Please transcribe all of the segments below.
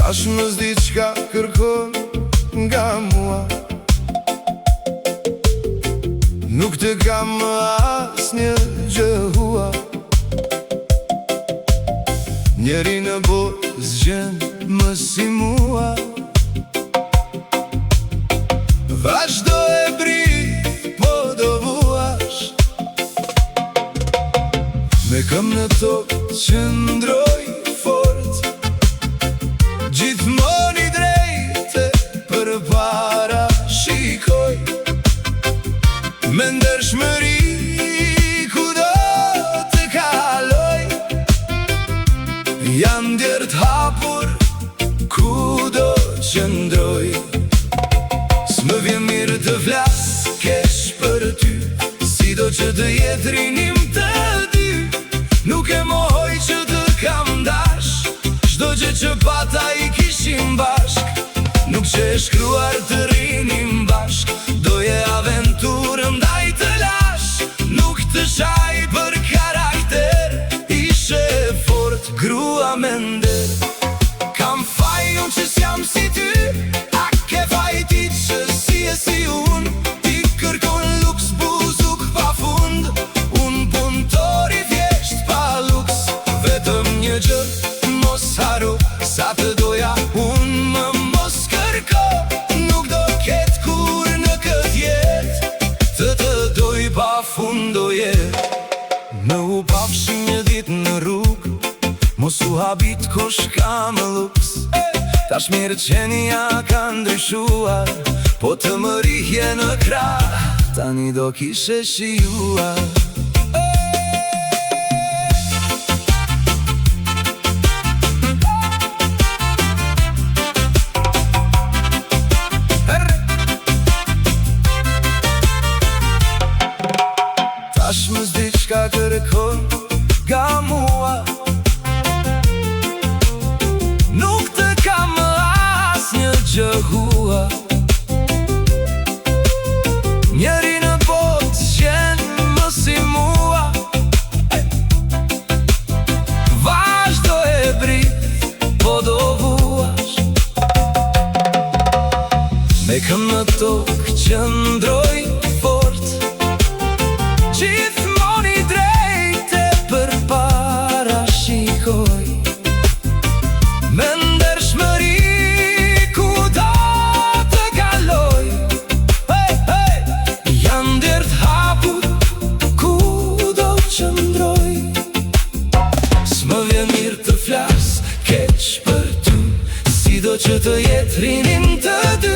Tash më s'di qka kërkon nga mua. Nuk të kam as një gjë hua. Njeri në botë zgjen më si mua. Vazhdo e bri, po do vuash. Me këm në tokë qëndroj fort, gjithmon i drejte përpara shikoj. Me ndershmëri kudo të kaloj, jam djert hapur kudo qëndroj. S'më vjen mirë të flas keq për ty, sido që të jetë rinim të dy. Nuk e mohoj që të kam dash, çdo gjë që pata i kishim bashk. Nuk që e shkruar të rinim bashk, doje aventurën ndaj të lash. Nuk të shaj për karakter, ishe fort grua me nder. Kam faj unë që s'jam si ty, a ke faj ti që si e si unë. Ti kërkon luks buzuk pa fund, unë punëtor i thjesht pa luks. Vetëm një gjë mos haro, sa të doja unë më mos kërko. Nuk do ketë kur në këtë jetë, të doj pa fund do jetë. Në u pafshim një dit në rrug, mos u habit kush ka më luks. Tash mirë qenia ka ndryshuar, po të më rihje në krah, tani do kishe shijuar. Tash më s'di qka kërkon nga mua. Nuk të kam as një gjë hua. Njeri në botë qen më si mua. Vazhdo e brit, po do vuash. Me këm në tokë qëndroj fort, gjithmon i drejte përpara shikoj. Me ndershmëri kudo të kaloj, jam djert hapur kudo qëndroj. S'më vjen mirë të flas keq për ty, sido që të jetë rinim të dy.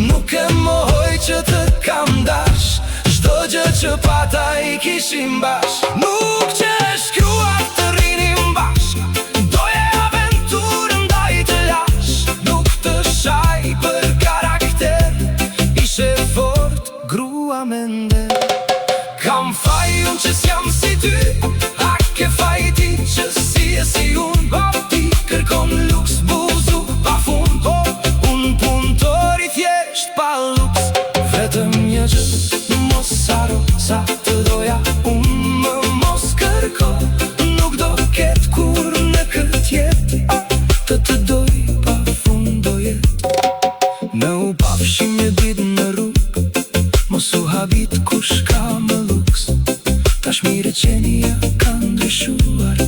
Nuk e mohoj që të kam dash, çdo gjë që pata i kishim bashk. Nuk që e shkruar të rinim bashk, doje aventurën ndaj të lash. Nuk të shaj për karakter, ishe fort grua me nder. Kam faj unë që s'jam si ty, a ke faj ti që si e si unë. Ti kërkon luks buzuk pa fund, unë punëtor i thjesht pa luks. Vetëm një gjë mos haro, sa të doja unë më mos kërko. Nuk do ketë kur në këtë jetë, të doj pa fund do jetë. Në u pafshim një dit në rrug, mos u habit kush ka më luks. Tash mire qenia ka ndryshuar,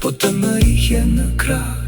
po të më rihje në krah.